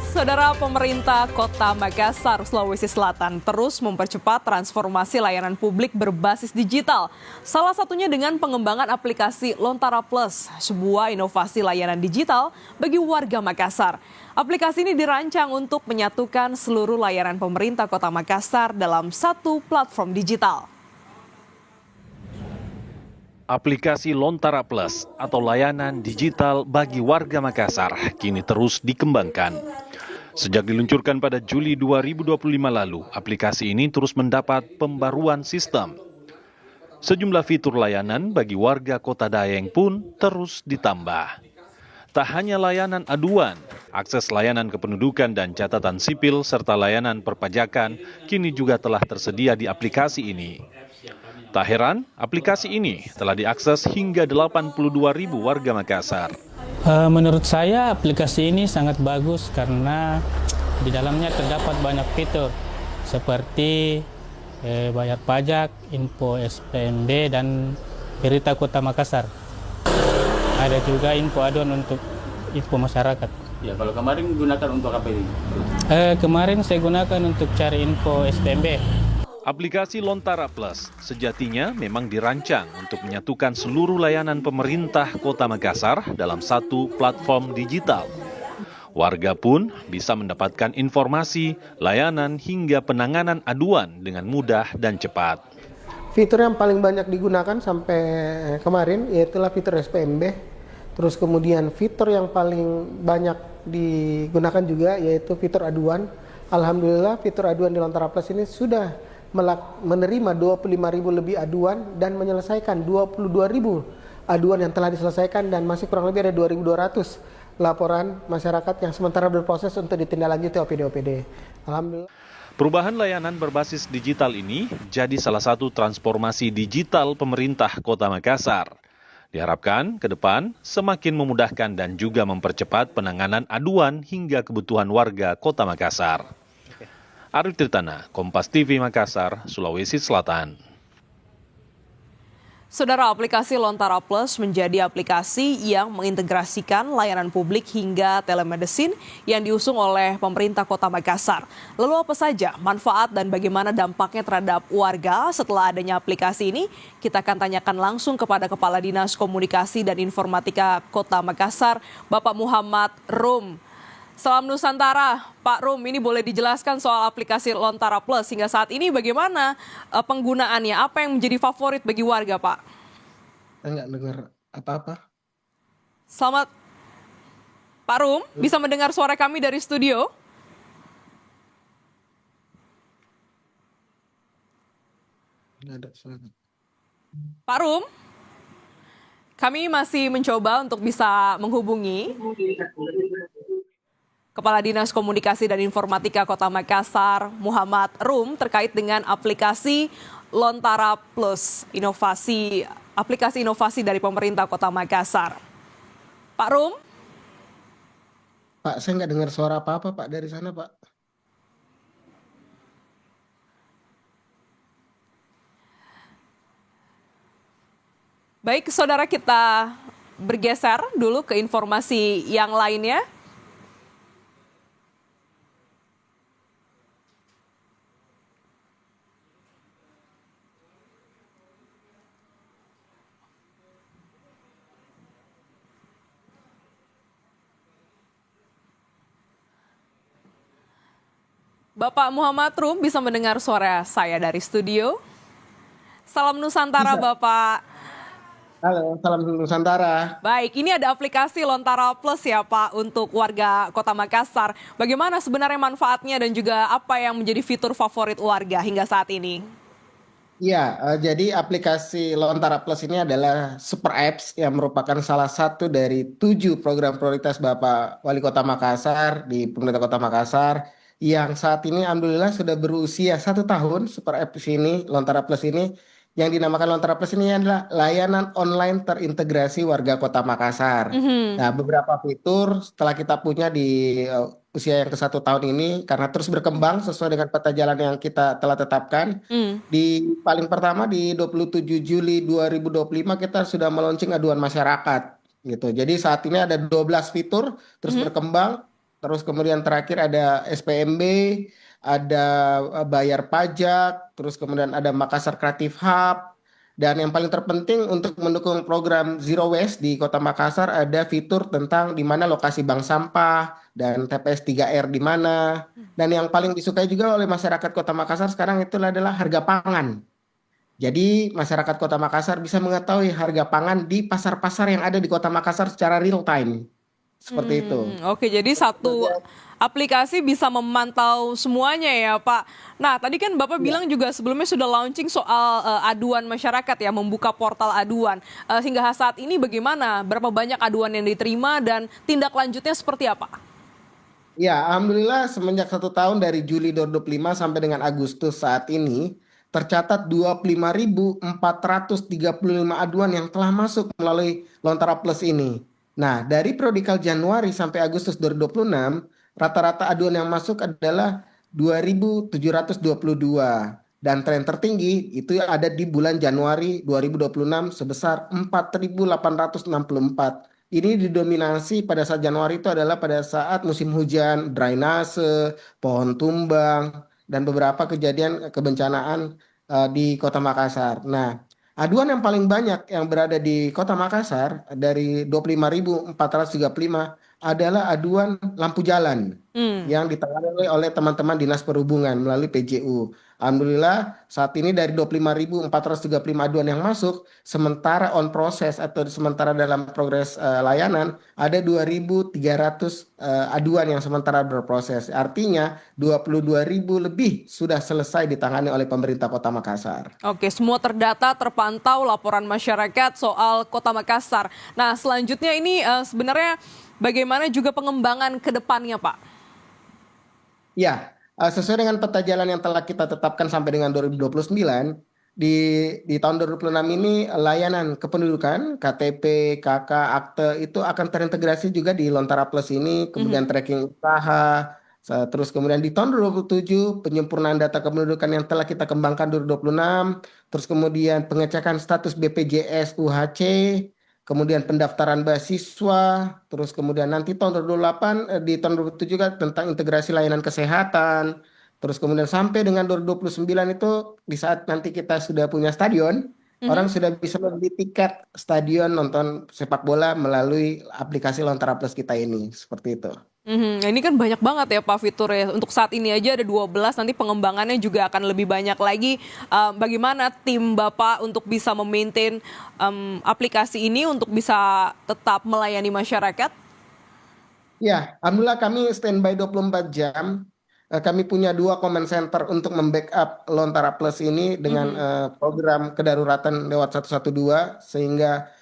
Saudara, pemerintah Kota Makassar, Sulawesi Selatan terus mempercepat transformasi layanan publik berbasis digital. Salah satunya dengan pengembangan aplikasi Lontara Plus, sebuah inovasi layanan digital bagi warga Makassar. Aplikasi ini dirancang untuk menyatukan seluruh layanan pemerintah Kota Makassar dalam satu platform digital. Aplikasi Lontara Plus atau layanan digital bagi warga Makassar kini terus dikembangkan. Sejak diluncurkan pada Juli 2025 lalu, aplikasi ini terus mendapat pembaruan sistem. Sejumlah fitur layanan bagi warga Kota Dayeng pun terus ditambah. Tak hanya layanan aduan, akses layanan kependudukan dan catatan sipil serta layanan perpajakan kini juga telah tersedia di aplikasi ini. Tak heran, aplikasi ini telah diakses hingga 82.000 warga Makassar. Menurut saya aplikasi ini sangat bagus karena di dalamnya terdapat banyak fitur seperti bayar pajak, info SPMB, dan berita Kota Makassar. Ada juga info aduan untuk info masyarakat. Ya, kalau kemarin gunakan untuk apa ini? Kemarin saya gunakan untuk cari info SPMB. Aplikasi Lontara Plus sejatinya memang dirancang untuk menyatukan seluruh layanan pemerintah Kota Makassar dalam satu platform digital. Warga pun bisa mendapatkan informasi, layanan hingga penanganan aduan dengan mudah dan cepat. Fitur yang paling banyak digunakan sampai kemarin yaitulah fitur SPMB. Terus kemudian fitur yang paling banyak digunakan juga yaitu fitur aduan. Alhamdulillah fitur aduan di Lontara Plus ini sudah menerima 25.000 lebih aduan dan menyelesaikan 22.000 aduan yang telah diselesaikan, dan masih kurang lebih ada 2.200 laporan masyarakat yang sementara berproses untuk ditindaklanjuti OPD. Alhamdulillah. Perubahan layanan berbasis digital ini jadi salah satu transformasi digital pemerintah Kota Makassar. Diharapkan ke depan semakin memudahkan dan juga mempercepat penanganan aduan hingga kebutuhan warga Kota Makassar. Arif Tirtana, Kompas TV Makassar, Sulawesi Selatan. Saudara, aplikasi Lontara Plus menjadi aplikasi yang mengintegrasikan layanan publik hingga telemedicine yang diusung oleh pemerintah Kota Makassar. Lalu apa saja manfaat dan bagaimana dampaknya terhadap warga setelah adanya aplikasi ini? Kita akan tanyakan langsung kepada Kepala Dinas Komunikasi dan Informatika Kota Makassar, Bapak Muhammad Rum. Salam Nusantara, Pak Rum, ini boleh dijelaskan soal aplikasi Lontara Plus hingga saat ini bagaimana penggunaannya? Apa yang menjadi favorit bagi warga, Pak? Enggak dengar apa-apa. Selamat, Pak Rum, bisa mendengar suara kami dari studio? Enggak ada suara. Pak Rum, kami masih mencoba untuk bisa menghubungi Kepala Dinas Komunikasi dan Informatika Kota Makassar, Muhammad Rum, terkait dengan aplikasi Lontara Plus, aplikasi inovasi dari pemerintah Kota Makassar. Pak Rum? Pak, saya nggak dengar suara apa-apa, Pak, dari sana, Pak. Baik, saudara, kita bergeser dulu ke informasi yang lainnya. Bapak Muhammad Rum, bisa mendengar suara saya dari studio? Salam Nusantara, Bisa. Bapak. Halo, salam Nusantara. Baik, ini ada aplikasi Lontara Plus ya Pak untuk warga Kota Makassar. Bagaimana sebenarnya manfaatnya dan juga apa yang menjadi fitur favorit warga hingga saat ini? Ya, jadi aplikasi Lontara Plus ini adalah super apps yang merupakan salah satu dari 7 program prioritas Bapak Wali Kota Makassar di pemerintah Kota Makassar, yang saat ini alhamdulillah sudah berusia 1 tahun. Super apps ini, Lontara Plus ini, yang dinamakan Lontara Plus ini adalah layanan online terintegrasi warga Kota Makassar. Nah, beberapa fitur setelah kita punya di usia yang ke 1 tahun ini, karena terus berkembang sesuai dengan peta jalan yang kita telah tetapkan. Di paling pertama di 27 Juli 2025 kita sudah meluncurkan aduan masyarakat gitu. Jadi saat ini ada 12 fitur terus berkembang. terus kemudian terakhir ada SPMB, ada bayar pajak, terus kemudian ada Makassar Creative Hub, dan yang paling terpenting untuk mendukung program Zero Waste di Kota Makassar ada fitur tentang di mana lokasi bank sampah dan TPS 3R di mana. Dan yang paling disukai juga oleh masyarakat Kota Makassar sekarang itu adalah harga pangan. Jadi masyarakat Kota Makassar bisa mengetahui harga pangan di pasar-pasar yang ada di Kota Makassar secara real time. Seperti itu. Oke, jadi satu aplikasi bisa memantau semuanya ya, Pak. Nah, tadi kan Bapak bilang juga sebelumnya sudah launching soal aduan masyarakat ya, membuka portal aduan. Hingga saat ini bagaimana? Berapa banyak aduan yang diterima dan tindak lanjutnya seperti apa? Ya, alhamdulillah semenjak 1 tahun dari Juli 2025 sampai dengan Agustus saat ini tercatat 25.435 aduan yang telah masuk melalui Lontara Plus ini. Nah, dari prodikal Januari sampai Agustus 2026, rata-rata aduan yang masuk adalah 2.722 dan tren tertinggi itu ada di bulan Januari 2026 sebesar 4.864. Ini didominasi pada saat Januari itu adalah pada saat musim hujan, drainase, pohon tumbang, dan beberapa kejadian kebencanaan di Kota Makassar. Nah, aduan yang paling banyak yang berada di Kota Makassar dari 25.435 adalah aduan lampu jalan yang ditangani oleh teman-teman Dinas Perhubungan melalui PJU. Alhamdulillah saat ini dari 25.435 aduan yang masuk, sementara on proses atau sementara dalam progres layanan ada 2.300 aduan yang sementara berproses. Artinya 22.000 lebih sudah selesai ditangani oleh pemerintah Kota Makassar. Oke, semua terdata, terpantau laporan masyarakat soal Kota Makassar. Nah, selanjutnya ini sebenarnya bagaimana juga pengembangan ke depannya, Pak? Ya, sesuai dengan peta jalan yang telah kita tetapkan sampai dengan 2029, di tahun 2026 ini layanan kependudukan, KTP, KK, akte itu akan terintegrasi juga di Lontara Plus ini, kemudian tracking usaha, terus kemudian di tahun 2027 penyempurnaan data kependudukan yang telah kita kembangkan 2026, terus kemudian pengecekan status BPJS UHC, kemudian pendaftaran beasiswa, terus kemudian nanti tahun 2028, di tahun 2007 juga tentang integrasi layanan kesehatan, terus kemudian sampai dengan 2029 itu di saat nanti kita sudah punya stadion, orang sudah bisa membeli tiket stadion nonton sepak bola melalui aplikasi Lontara Plus kita ini, seperti itu. Ini kan banyak banget ya Pak fiturnya. Untuk saat ini aja ada 12, nanti pengembangannya juga akan lebih banyak lagi. Bagaimana tim Bapak untuk bisa memaintain aplikasi ini untuk bisa tetap melayani masyarakat? Ya, alhamdulillah kami standby 24 jam. Kami punya 2 command center untuk membackup Lontara Plus ini dengan program kedaruratan lewat 112 sehingga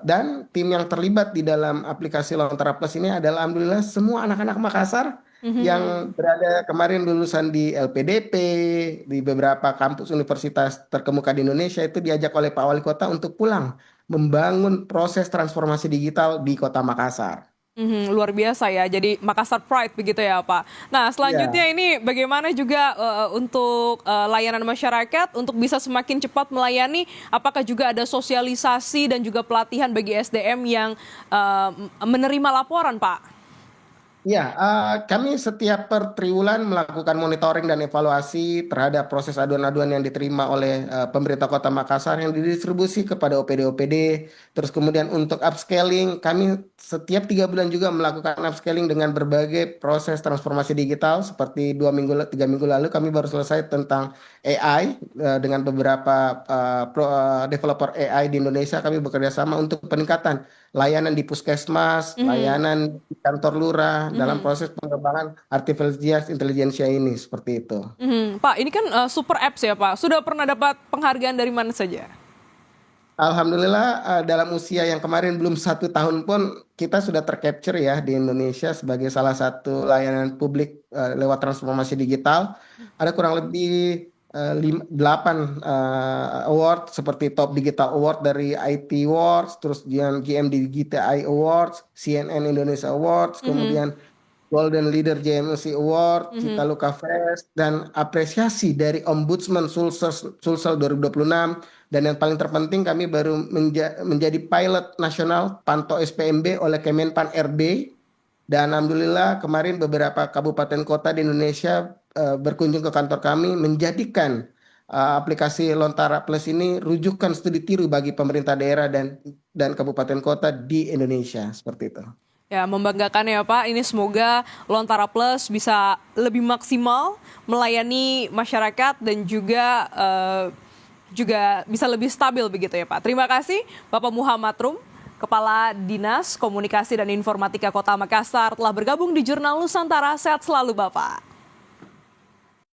dan tim yang terlibat di dalam aplikasi Lontara Plus ini adalah alhamdulillah semua anak-anak Makassar yang berada kemarin lulusan di LPDP, di beberapa kampus universitas terkemuka di Indonesia itu diajak oleh Pak Wali Kota untuk pulang membangun proses transformasi digital di Kota Makassar. Luar biasa ya, jadi Makassar Pride begitu ya Pak. Nah selanjutnya ini bagaimana juga untuk layanan masyarakat untuk bisa semakin cepat melayani, apakah juga ada sosialisasi dan juga pelatihan bagi SDM yang menerima laporan Pak? Ya, kami setiap per triwulan melakukan monitoring dan evaluasi terhadap proses aduan-aduan yang diterima oleh pemerintah Kota Makassar yang didistribusi kepada OPD-OPD. Terus kemudian untuk upscaling, kami setiap 3 bulan juga melakukan upscaling dengan berbagai proses transformasi digital. Seperti 3 minggu lalu kami baru selesai tentang AI dengan beberapa developer AI di Indonesia. Kami bekerja sama untuk peningkatan layanan di puskesmas, layanan di kantor lurah dalam proses pengembangan artificial intelligence ini seperti itu. Pak, ini kan super apps ya Pak. Sudah pernah dapat penghargaan dari mana saja? Alhamdulillah dalam usia yang kemarin belum 1 tahun pun kita sudah tercapture ya di Indonesia sebagai salah satu layanan publik lewat transformasi digital. Ada kurang lebih 8 award seperti Top Digital Award dari IT Awards, terus GM Digital Awards, CNN Indonesia Awards, kemudian Golden Leader JMC Award, Citaluka Fest, dan apresiasi dari Ombudsman Sulsel 2026. Dan yang paling terpenting kami baru menjadi pilot nasional Pantau SPMB oleh Kemenpan RB Dan alhamdulillah kemarin beberapa kabupaten kota di Indonesia berkunjung ke kantor kami menjadikan aplikasi Lontara Plus ini rujukan studi tiru bagi pemerintah daerah dan kabupaten kota di Indonesia seperti itu. Ya, membanggakan ya Pak. Ini semoga Lontara Plus bisa lebih maksimal melayani masyarakat dan juga bisa lebih stabil begitu ya Pak. Terima kasih Bapak Muhammad Rum, Kepala Dinas Komunikasi dan Informatika Kota Makassar telah bergabung di Jurnal Nusantara. Sehat selalu Bapak.